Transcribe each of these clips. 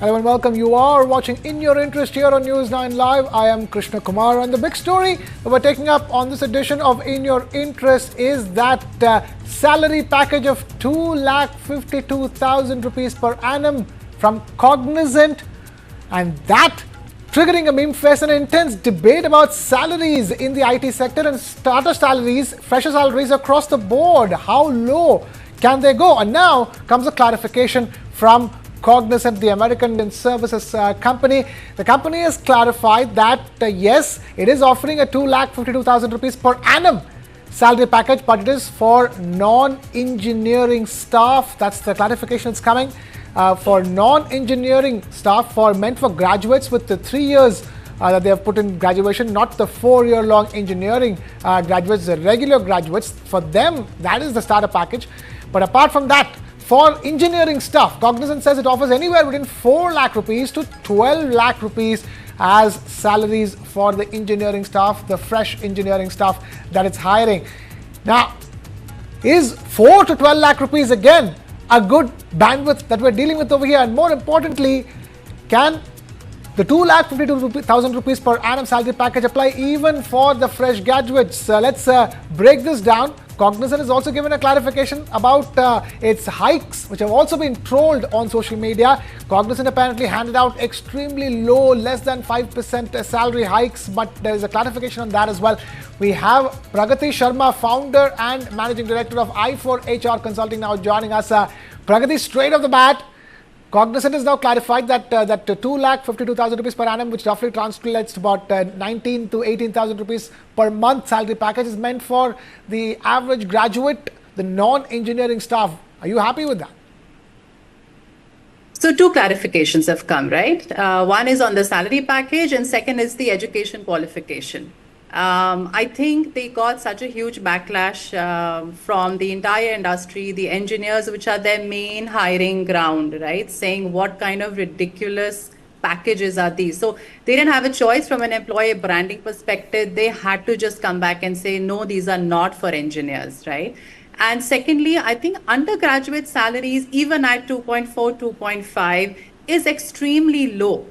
Hello and welcome. You are watching In Your Interest here on News9 Live. I am Krishna Kumar, and the big story that we're taking up on this edition of In Your Interest is that salary package of 2,52,000 rupees per annum from Cognizant, and that triggering a meme fest and an intense debate about salaries in the IT sector and starter salaries, fresher salaries across the board. How low can they go? And now comes a clarification from Cognizant, the American services company. The company has clarified that yes, it is offering a 2,52,000 rupees per annum salary package, but it is for non-engineering staff. That's the clarification that's coming. For non-engineering staff, meant for graduates with the 3 years that they have put in graduation, not the 4-year-long engineering graduates, the regular graduates. For them, that is the starter package. But apart from that, for engineering staff, Cognizant says it offers anywhere between 4 lakh rupees to 12 lakh rupees as salaries for the engineering staff, the fresh engineering staff that it's hiring. Now, is 4 to 12 lakh rupees again a good bandwidth that we're dealing with over here? And more importantly, can the 2,52,000 rupees per annum salary package apply even for the fresh graduates? Let's break this down. Cognizant has also given a clarification about its hikes, which have also been trolled on social media. Cognizant apparently handed out extremely low, less than 5% salary hikes, but there is a clarification on that as well. We have Pragati Sharma, founder and managing director of i4HR Consulting, now joining us. Pragati, straight off the bat, Cognizant has now clarified that 2,52,000 rupees per annum, which roughly translates to about 19 to 18,000 rupees per month salary package, is meant for the average graduate, the non-engineering staff. Are you happy with that? So two clarifications have come, right? One is on the salary package and second is the education qualification. I think they got such a huge backlash from the entire industry, the engineers, which are their main hiring ground, right? Saying what kind of ridiculous packages are these? So they didn't have a choice from an employer branding perspective. They had to just come back and say, no, these are not for engineers, right? And secondly, I think undergraduate salaries, even at 2.4, 2.5, is extremely low.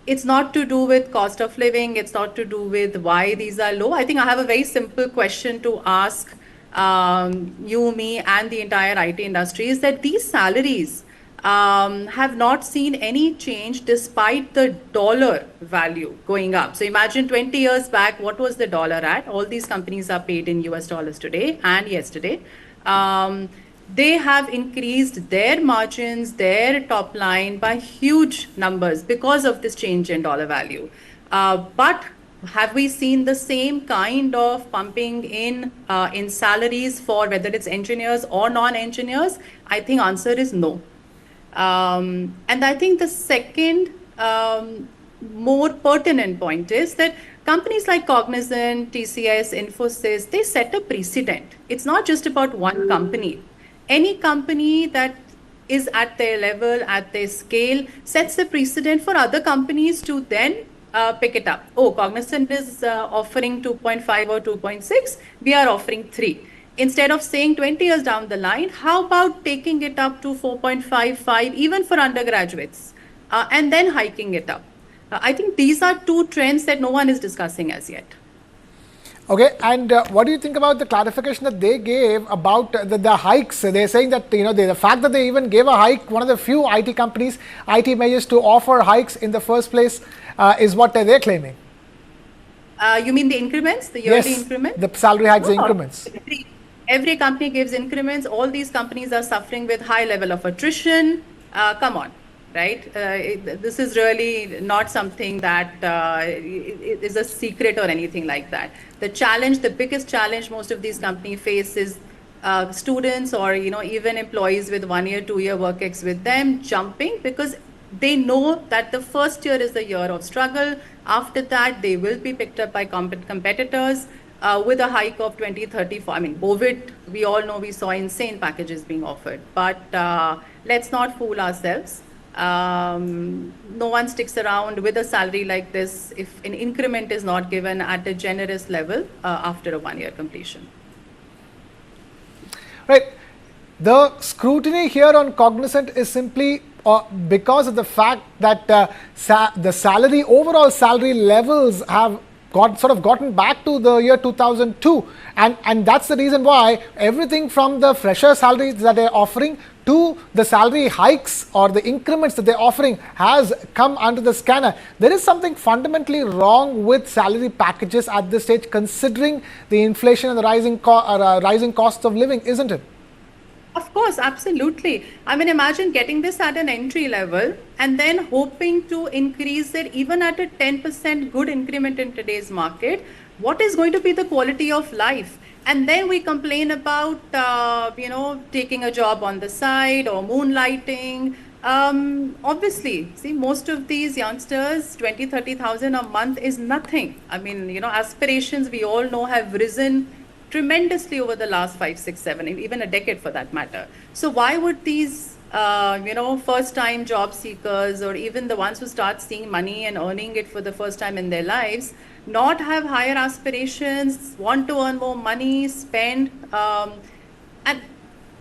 It's not to do with cost of living. It's not to do with why these are low. I think I have a very simple question to ask you, me, and the entire IT industry is that these salaries have not seen any change despite the dollar value going up. So imagine 20 years back, what was the dollar at? All these companies are paid in US dollars today and yesterday. They have increased their margins, their top line by huge numbers because of this change in dollar value. But have we seen the same kind of pumping in salaries for whether it's engineers or non-engineers? I think answer is no. And I think the second more pertinent point is that companies like Cognizant, TCS, Infosys, they set a precedent. It's not just about one company. Any company that is at their level, at their scale, sets the precedent for other companies to then pick it up. Oh, Cognizant is offering 2.5 or 2.6. We are offering 3. Instead of saying 20 years down the line, how about taking it up to 4.55 even for undergraduates and then hiking it up? I think these are two trends that no one is discussing as yet. Okay, and what do you think about the clarification that they gave about the hikes? They're saying that the fact that they even gave a hike, one of the few IT companies, IT majors to offer hikes in the first place, is what they're claiming. You mean the increments, the yearly increments? The salary hikes, the increments. Every company gives increments. All these companies are suffering with high level of attrition. Come on. Right? This is really not something that is a secret or anything like that. The challenge, the biggest challenge most of these companies face is students or even employees with 1 year, 2 year work ex with them jumping because they know that the first year is the year of struggle. After that, they will be picked up by competitors with a hike of 20, 30. I mean, COVID, we all know we saw insane packages being offered. But let's not fool ourselves. No one sticks around with a salary like this if an increment is not given at a generous level after a 1 year completion. Right. The scrutiny here on Cognizant is simply because of the fact that the overall salary levels have gotten back to the year 2002, and that's the reason why everything from the fresher salaries that they're offering to the salary hikes or the increments that they're offering has come under the scanner. There is something fundamentally wrong with salary packages at this stage, considering the inflation and the rising costs of living, isn't it? Of course, absolutely. I mean, imagine getting this at an entry level and then hoping to increase it even at a 10% good increment in today's market. What is going to be the quality of life? And then we complain about, taking a job on the side or moonlighting. Obviously, see, most of these youngsters, 20, 30,000 a month is nothing. I mean, aspirations we all know have risen tremendously over the last 5, 6, 7, even a decade for that matter. So why would these, first-time job seekers or even the ones who start seeing money and earning it for the first time in their lives not have higher aspirations, want to earn more money, spend? And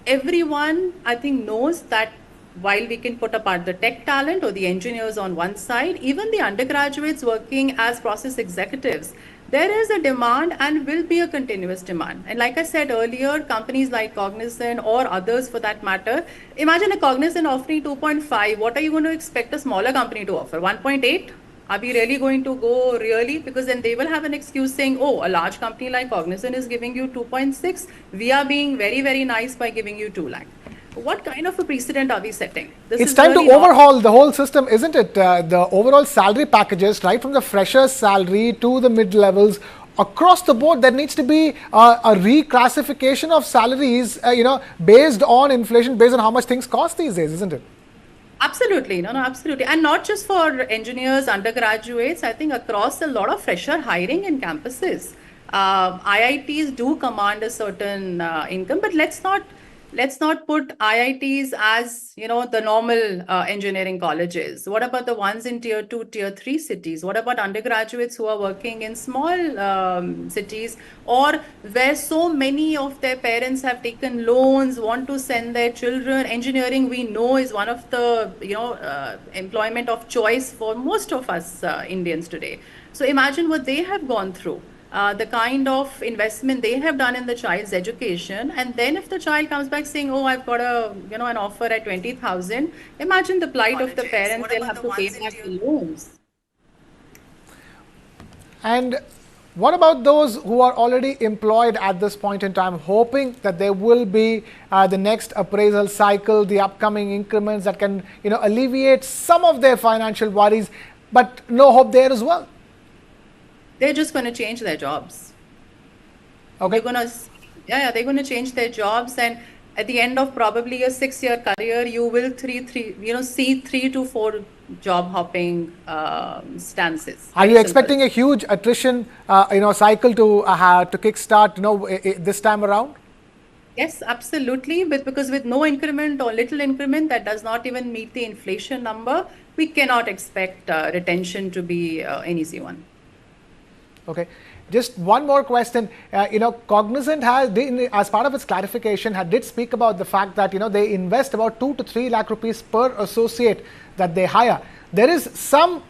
everyone, I think, knows that while we can put apart the tech talent or the engineers on one side, even the undergraduates working as process executives, there is a demand and will be a continuous demand. And like I said earlier, companies like Cognizant or others for that matter, imagine a Cognizant offering 2.5. What are you going to expect a smaller company to offer? 1.8? Are we really going to go really? Because then they will have an excuse saying, oh, a large company like Cognizant is giving you 2.6. We are being very, very nice by giving you 2 lakh. What kind of a precedent are we setting? It's time to overhaul the whole system, isn't it? The overall salary packages, right from the fresher's salary to the mid-levels, across the board, there needs to be a reclassification of salaries, based on inflation, based on how much things cost these days, isn't it? Absolutely. No, absolutely. And not just for engineers, undergraduates, I think across a lot of fresher hiring in campuses. IITs do command a certain income, but let's not put IITs as, the normal engineering colleges. What about the ones in tier 2, tier 3 cities? What about undergraduates who are working in small cities, or where so many of their parents have taken loans, want to send their children? Engineering, we know, is one of the, employment of choice for most of us Indians today. So imagine what they have gone through. The kind of investment they have done in the child's education, and then if the child comes back saying, "Oh, I've got an offer at 20,000," imagine the plight of the parents. They'll have to pay back the loans. And what about those who are already employed at this point in time, hoping that there will be the next appraisal cycle, the upcoming increments that can, alleviate some of their financial worries, but no hope there as well? They're just going to change their jobs. Okay. They're going to change their jobs, and at the end of probably a 6-year career, you will see 3 to 4 job hopping stances. Are you expecting a huge attrition, cycle to kickstart, this time around? Yes, absolutely. Because with no increment or little increment that does not even meet the inflation number, we cannot expect retention to be an easy one. Okay, just one more question. Cognizant as part of its clarification, did speak about the fact that they invest about 2 to 3 lakh rupees per associate that they hire. There is some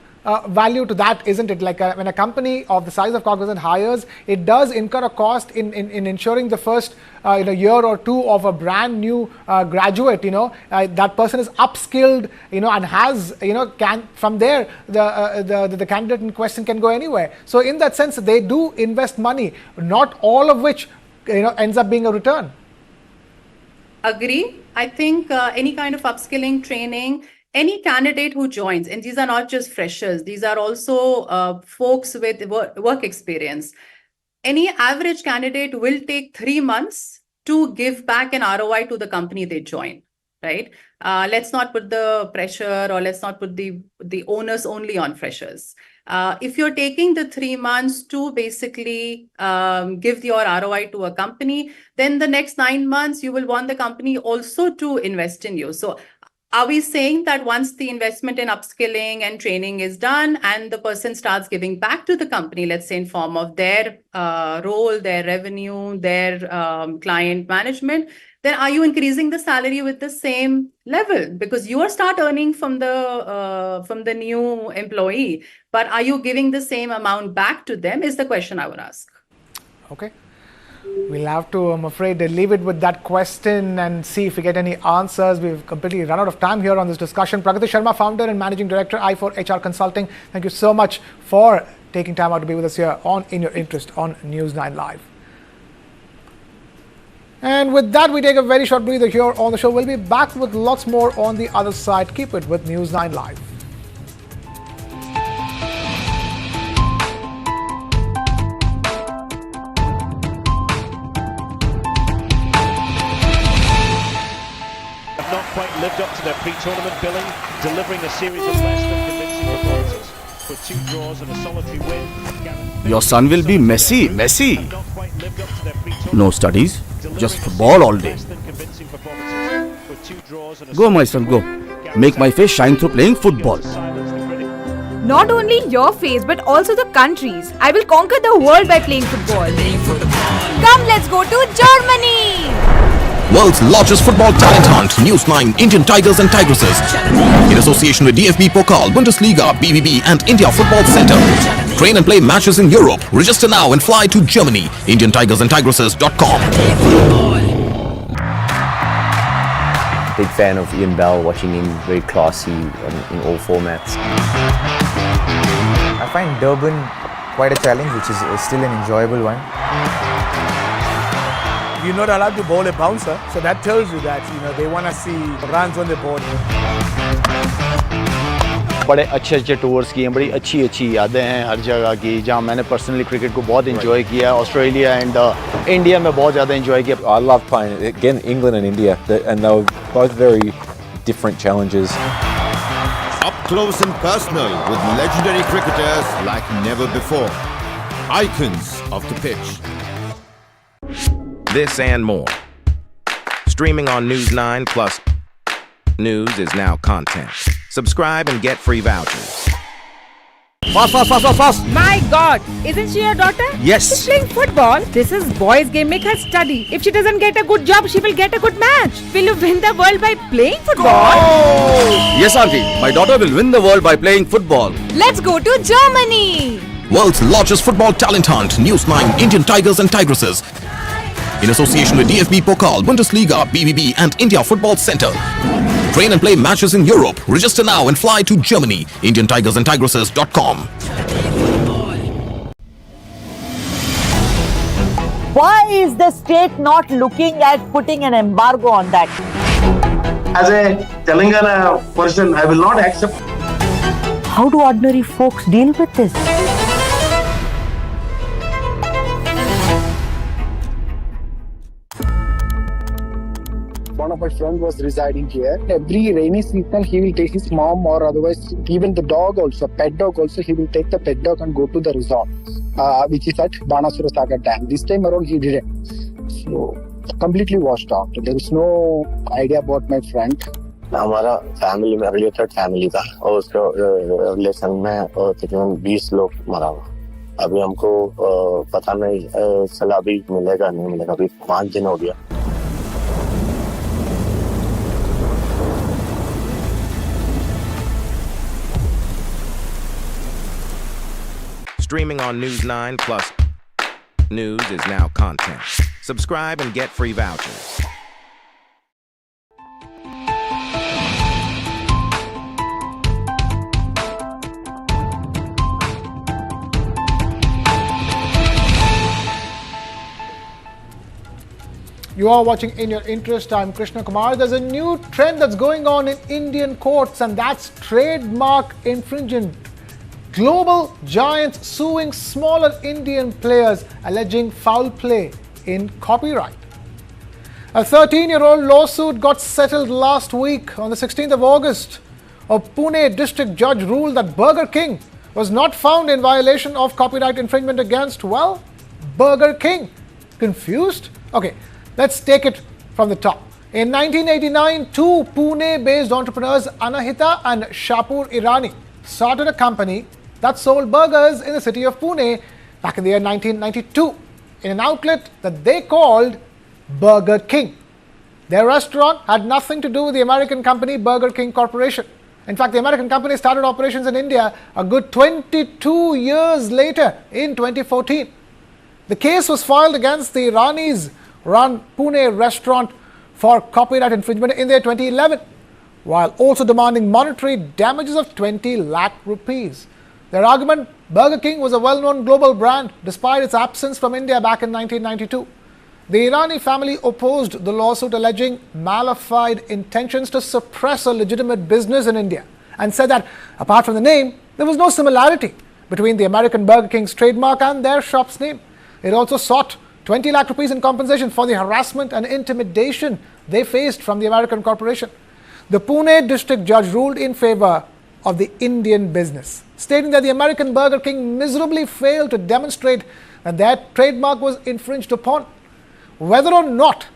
value to that, isn't it? Like when a company of the size of Cognizant hires, it does incur a cost in ensuring the first year or two of a brand new graduate. That person is upskilled, and has can from there the candidate in question can go anywhere. So in that sense, they do invest money, not all of which ends up being a return. Agree. I think any kind of upskilling training, any candidate who joins, and these are not just freshers, these are also folks with work experience. Any average candidate will take 3 months to give back an ROI to the company they join, right? Let's not put the pressure, or let's not put the onus only on freshers. If you're taking the 3 months to basically give your ROI to a company, then the next 9 months, you will want the company also to invest in you. So are we saying that once the investment in upskilling and training is done and the person starts giving back to the company, let's say in form of their role, their revenue, their client management, then are you increasing the salary with the same level? Because you are start earning from the new employee, but are you giving the same amount back to them is the question I would ask. Okay. We'll have to, I'm afraid, leave it with that question and see if we get any answers. We've completely run out of time here on this discussion. Pragati Sharma, founder and managing director, i4HR Consulting. Thank you so much for taking time out to be with us here on In Your Interest on News9 Live. And with that, we take a very short breather here on the show. We'll be back with lots more on the other side. Keep it with News9 Live. Not quite lived up to their pre-tournament billing, delivering a series of less than convincing performances. For 2 draws and a solitary win. Your son will be Messi. No studies, just football all day. Go my son, go. Make my face shine through playing football. Not only your face but also the country's. I will conquer the world by playing football. Come, let's go to Germany. World's largest football talent hunt, News9, Indian Tigers and Tigresses. In association with DFB Pokal, Bundesliga, BVB and India Football Center. Train and play matches in Europe. Register now and fly to Germany. IndianTigersandTigresses.com. Big fan of Ian Bell, watching him very classy in all formats. I find Durban quite a challenge, which is still an enjoyable one. You're not allowed to bowl a bouncer, so that tells you that they want to see runs on the board. बड़े अच्छे tours किए हैं, बड़ी अच्छी यादें हैं हर जगह की, जहां मैंने पर्सनली क्रिकेट को बहुत एंजॉय किया, ऑस्ट्रेलिया एंड इंडिया में बहुत ज़्यादा एंजॉय किया. I love playing again England and India, and they were both very different challenges. Up close and personal with legendary cricketers like never before. Icons of the pitch. This and more. Streaming on News9 plus news is now content. Subscribe and get free vouchers. Fast. My God, isn't she your daughter? Yes. She's playing football. This is boys' game. Make her study. If she doesn't get a good job, she will get a good match. Will you win the world by playing football? Yes, auntie. My daughter will win the world by playing football. Let's go to Germany. World's largest football talent hunt, News9, Indian Tigers and Tigresses. In association with DFB Pokal, Bundesliga, BVB and India Football Center. Train and play matches in Europe. Register now and fly to Germany. IndianTigersandTigresses.com. Why is the state not looking at putting an embargo on that? As a Telangana person, I will not accept. How do ordinary folks deal with this? One of my friends was residing here. Every rainy season, he will take his mom or otherwise even the dog also, pet dog also, he will take the pet dog and go to the resort, which is at Banasura Sagar Dam. This time around, he didn't. So, completely washed out. There is no idea about my friend. हमारा family में related family था और उसके relation में तकरीबन 20 लोग मरा हुआ. अभी हमको पता नहीं सलाह भी मिलेगा नहीं मिलेगा. अभी 5 दिन हो गया. Streaming on News9 plus news is now content. Subscribe and get free vouchers. You are watching In Your Interest. I'm Krishna Kumar. There's a new trend that's going on in Indian courts, and that's trademark infringement. Global giants suing smaller Indian players alleging foul play in copyright. A 13-year-old lawsuit got settled last week. On the 16th of August, a Pune district judge ruled that Burger King was not found in violation of copyright infringement against, well, Burger King. Confused? Okay, let's take it from the top. In 1989, two Pune-based entrepreneurs, Anahita and Shapur Irani, started a company that sold burgers in the city of Pune back in the year 1992 in an outlet that they called Burger King. Their restaurant had nothing to do with the American company Burger King Corporation. In fact, the American company started operations in India a good 22 years later in 2014. The case was filed against the Iranis-run Pune restaurant for copyright infringement in the year 2011, while also demanding monetary damages of 20 lakh rupees. Their argument, Burger King was a well-known global brand despite its absence from India back in 1992. The Irani family opposed the lawsuit alleging malafide intentions to suppress a legitimate business in India and said that apart from the name, there was no similarity between the American Burger King's trademark and their shop's name. It also sought 20 lakh rupees in compensation for the harassment and intimidation they faced from the American corporation. The Pune district judge ruled in favor of the Indian business, stating that the American Burger King miserably failed to demonstrate that their trademark was infringed upon. Whether or not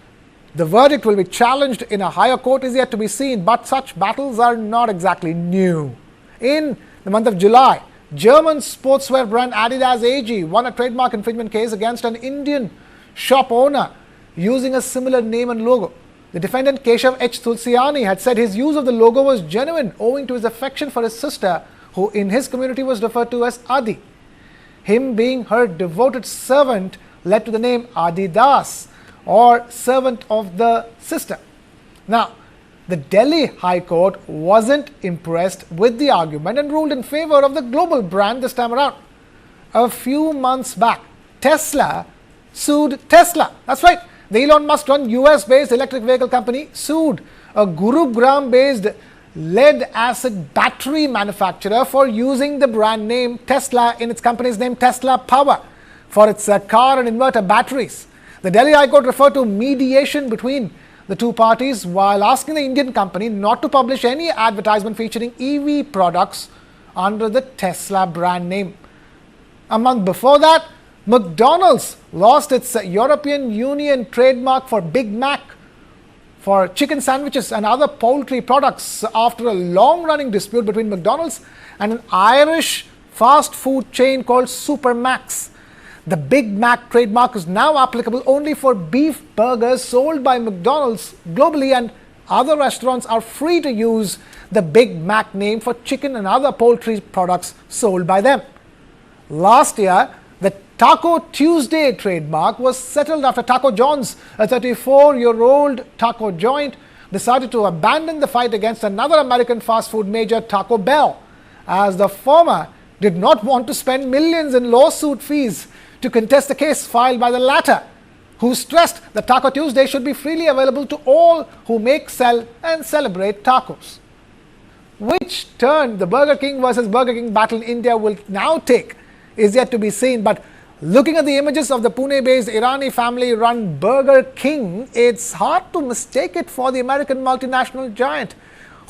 the verdict will be challenged in a higher court is yet to be seen, but such battles are not exactly new. In the month of July, German sportswear brand Adidas AG won a trademark infringement case against an Indian shop owner using a similar name and logo. The defendant Keshav H. Tulsiani had said his use of the logo was genuine owing to his affection for his sister, who in his community was referred to as Adi. Him being her devoted servant led to the name Adidas, or servant of the sister. Now, the Delhi High Court wasn't impressed with the argument and ruled in favor of the global brand this time around. A few months back, Tesla sued Tesla. That's right. The Elon Musk-run US-based electric vehicle company sued a Gurugram-based lead-acid battery manufacturer for using the brand name Tesla in its company's name Tesla Power for its car and inverter batteries. The Delhi High Court referred to mediation between the two parties while asking the Indian company not to publish any advertisement featuring EV products under the Tesla brand name. A month before that, McDonald's lost its European Union trademark for Big Mac for chicken sandwiches and other poultry products after a long-running dispute between McDonald's and an Irish fast food chain called Supermax. The Big Mac trademark is now applicable only for beef burgers sold by McDonald's globally, and other restaurants are free to use the Big Mac name for chicken and other poultry products sold by them. Last year, the Taco Tuesday trademark was settled after Taco John's, a 34-year-old taco joint, decided to abandon the fight against another American fast food major, Taco Bell, as the former did not want to spend millions in lawsuit fees to contest the case filed by the latter, who stressed that Taco Tuesday should be freely available to all who make, sell and celebrate tacos. Which turn the Burger King versus Burger King battle in India will now take is yet to be seen, but looking at the images of the Pune-based Irani family-run Burger King, it's hard to mistake it for the American multinational giant,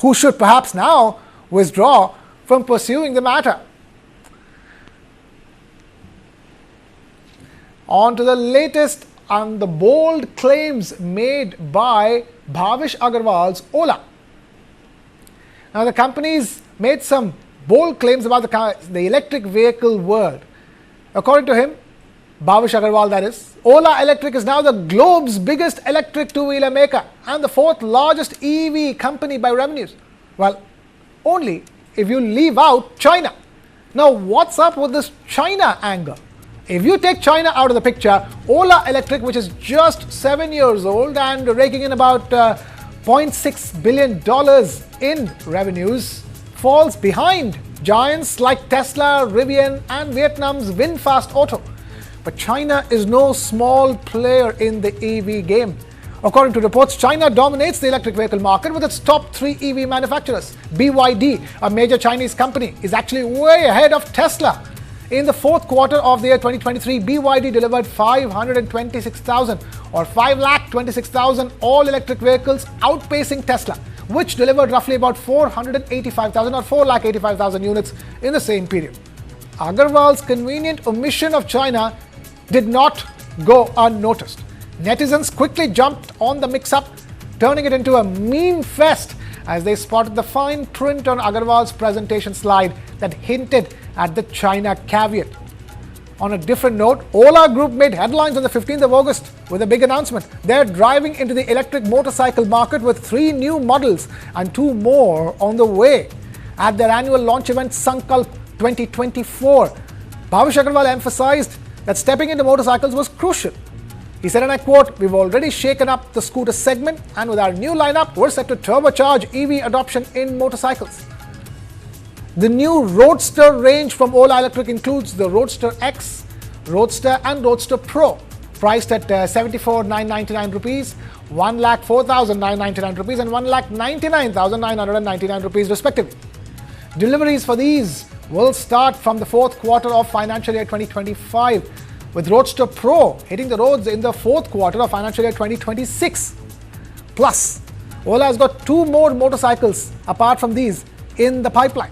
who should perhaps now withdraw from pursuing the matter. On to the latest on the bold claims made by Bhavish Aggarwal's Ola. Now, the company's made some bold claims about the electric vehicle world. According to him, Bhavish Aggarwal that is, Ola Electric is now the globe's biggest electric two-wheeler maker and the fourth largest EV company by revenues. Well, only if you leave out China. Now, what's up with this China angle? If you take China out of the picture, Ola Electric, which is just 7 years old and raking in about $0.6 billion in revenues, falls behind giants like Tesla, Rivian and Vietnam's VinFast Auto. But China is no small player in the EV game. According to reports, China dominates the electric vehicle market with its top 3 EV manufacturers. BYD, a major Chinese company, is actually way ahead of Tesla. In the fourth quarter of the year 2023, BYD delivered 526,000 or 5,26,000 all-electric vehicles, outpacing Tesla, which delivered roughly about 485,000 or 4,85,000 units in the same period. Aggarwal's convenient omission of China did not go unnoticed. Netizens quickly jumped on the mix-up, turning it into a meme fest as they spotted the fine print on Aggarwal's presentation slide that hinted at the China caveat. On a different note, Ola Group made headlines on the 15th of August with a big announcement. They're driving into the electric motorcycle market with 3 new models and 2 more on the way. At their annual launch event, Sankalp 2024, Bhavish Aggarwal emphasized that stepping into motorcycles was crucial. He said, and I quote, "We've already shaken up the scooter segment, and with our new lineup, we're set to turbocharge EV adoption in motorcycles." The new Roadster range from Ola Electric includes the Roadster X, Roadster and Roadster Pro, priced at 74,999 rupees, 1,04,999 rupees and 1,99,999 rupees respectively. Deliveries for these will start from the 4th quarter of financial year 2025, with Roadster Pro hitting the roads in the 4th quarter of financial year 2026. Plus, Ola has got 2 more motorcycles apart from these in the pipeline.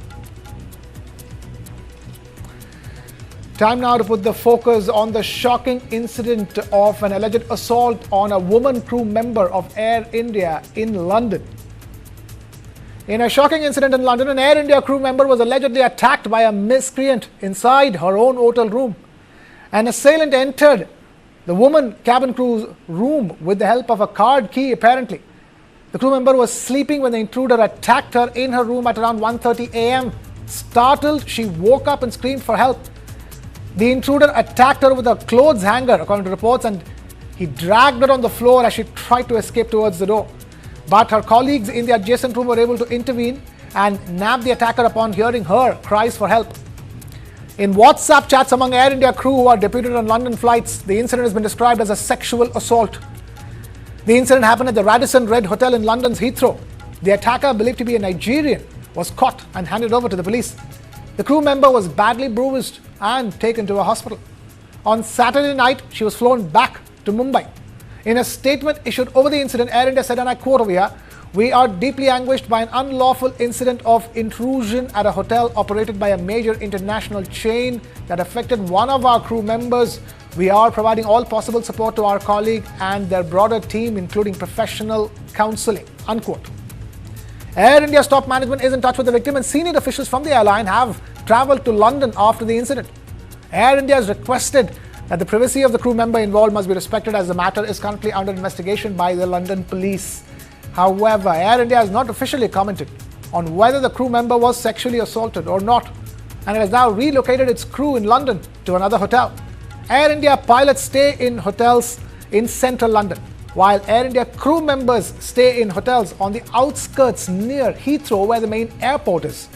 Time now to put the focus on the shocking incident of an alleged assault on a woman crew member of Air India in London. In a shocking incident in London, an Air India crew member was allegedly attacked by a miscreant inside her own hotel room. An assailant entered the woman cabin crew's room with the help of a card key, apparently. The crew member was sleeping when the intruder attacked her in her room at around 1:30 a.m. Startled, she woke up and screamed for help. The intruder attacked her with a clothes hanger, according to reports, and he dragged her on the floor as she tried to escape towards the door. But her colleagues in the adjacent room were able to intervene and nab the attacker upon hearing her cries for help. In WhatsApp chats among Air India crew who are deputed on London flights, the incident has been described as a sexual assault. The incident happened at the Radisson Red Hotel in London's Heathrow. The attacker, believed to be a Nigerian, was caught and handed over to the police. The crew member was badly bruised and taken to a hospital. On Saturday night, she was flown back to Mumbai. In a statement issued over the incident, Air India said, and I quote over here, "We are deeply anguished by an unlawful incident of intrusion at a hotel operated by a major international chain that affected one of our crew members. We are providing all possible support to our colleague and their broader team, including professional counseling," unquote. Air India's top management is in touch with the victim, and senior officials from the airline have travelled to London after the incident. Air India has requested that the privacy of the crew member involved must be respected, as the matter is currently under investigation by the London police. However, Air India has not officially commented on whether the crew member was sexually assaulted or not, and it has now relocated its crew in London to another hotel. Air India pilots stay in hotels in central London, while Air India crew members stay in hotels on the outskirts near Heathrow, where the main airport is.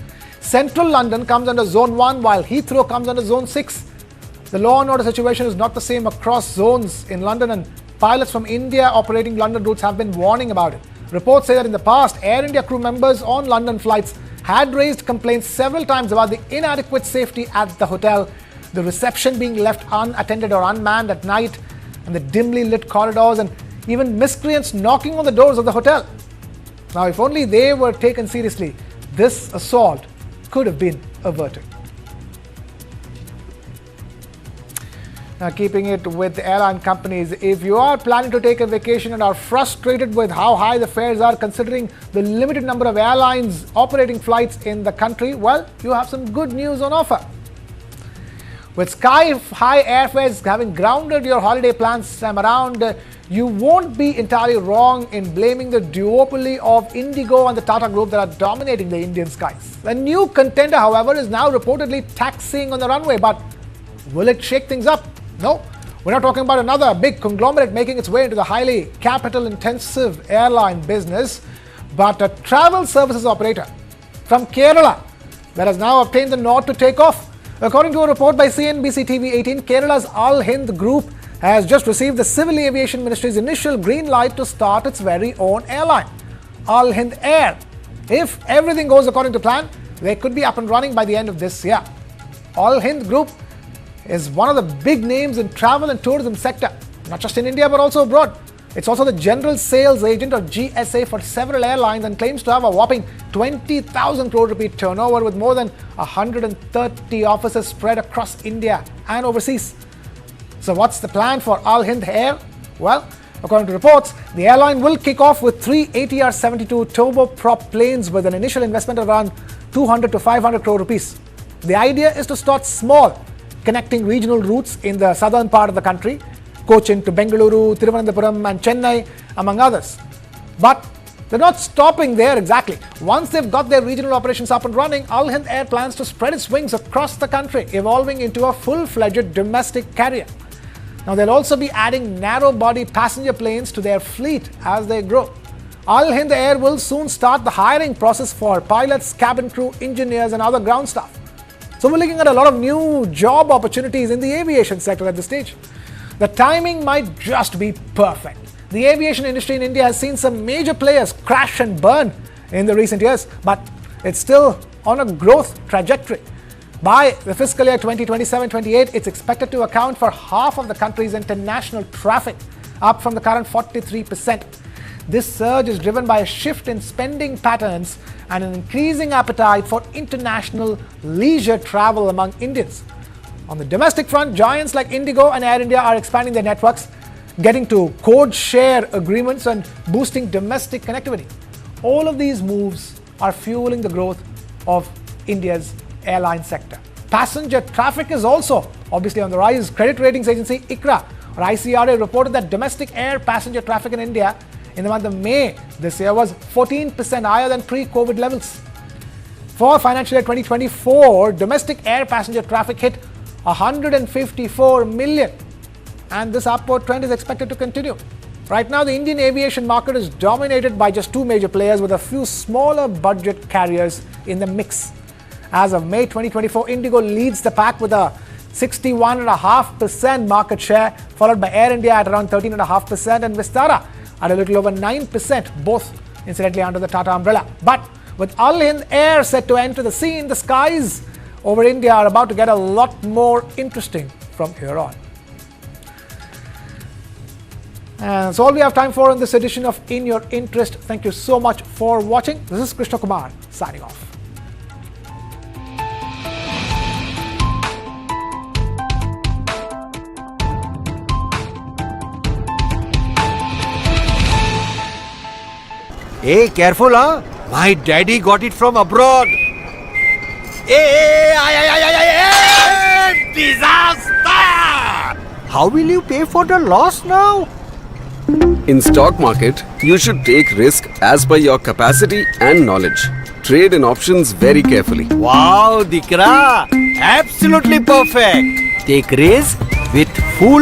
Central London comes under Zone 1, while Heathrow comes under Zone 6. The law and order situation is not the same across zones in London, and pilots from India operating London routes have been warning about it. Reports say that in the past, Air India crew members on London flights had raised complaints several times about the inadequate safety at the hotel, the reception being left unattended or unmanned at night, and the dimly lit corridors, and even miscreants knocking on the doors of the hotel. Now, if only they were taken seriously, this assault could have been averted. Now, keeping it with airline companies, if you are planning to take a vacation and are frustrated with how high the fares are considering the limited number of airlines operating flights in the country, well, you have some good news on offer. With sky-high airfares having grounded your holiday plans this time around, you won't be entirely wrong in blaming the duopoly of Indigo and the Tata Group that are dominating the Indian skies. A new contender, however, is now reportedly taxiing on the runway, but will it shake things up? No, we're not talking about another big conglomerate making its way into the highly capital-intensive airline business, but a travel services operator from Kerala that has now obtained the nod to take off. According to a report by CNBC TV 18, Kerala's Al Hind Group has just received the Civil Aviation Ministry's initial green light to start its very own airline, Al Hind Air. If everything goes according to plan, they could be up and running by the end of this year. Al Hind Group is one of the big names in travel and tourism sector, not just in India but also abroad. It's also the general sales agent or GSA for several airlines and claims to have a whopping 20,000 crore rupee turnover with more than 130 offices spread across India and overseas. So what's the plan for Al Hind Air? Well, according to reports, the airline will kick off with 3 ATR-72 turboprop planes with an initial investment of around 200 to 500 crore rupees. The idea is to start small connecting regional routes in the southern part of the country, Cochin to Bengaluru, Thiruvananthapuram and Chennai, among others. But they're not stopping there exactly. Once they've got their regional operations up and running, Al Hind Air plans to spread its wings across the country, evolving into a full-fledged domestic carrier. Now, they'll also be adding narrow-body passenger planes to their fleet as they grow. Al Hind Air will soon start the hiring process for pilots, cabin crew, engineers and other ground staff. So we're looking at a lot of new job opportunities in the aviation sector at this stage. The timing might just be perfect. The aviation industry in India has seen some major players crash and burn in the recent years, but it's still on a growth trajectory. By the fiscal year 2027-28, it's expected to account for half of the country's international traffic, up from the current 43%. This surge is driven by a shift in spending patterns and an increasing appetite for international leisure travel among Indians. On the domestic front, giants like Indigo and Air India are expanding their networks, getting to code share agreements and boosting domestic connectivity. All of these moves are fueling the growth of India's airline sector. Passenger traffic is also obviously on the rise. Credit ratings agency ICRA or ICRA reported that domestic air passenger traffic in India in the month of May this year was 14% higher than pre-COVID levels. For financial year 2024, domestic air passenger traffic hit 154 million. And this upward trend is expected to continue. Right now, the Indian aviation market is dominated by just two major players with a few smaller budget carriers in the mix. As of May 2024, Indigo leads the pack with a 61.5% market share, followed by Air India at around 13.5% and Vistara at a little over 9%, both incidentally under the Tata umbrella. But with Al Hind Air set to enter the scene, the skies over India are about to get a lot more interesting from here on. And that's all we have time for in this edition of In Your Interest. Thank you so much for watching. This is Krishna Kumar signing off. Hey, careful, huh? My daddy got it from abroad. Hey, disaster! How will you pay for the loss now? In stock market, you should take risk as per your capacity and knowledge. Trade in options very carefully. Wow, Dikra! Absolutely perfect. Take risk with full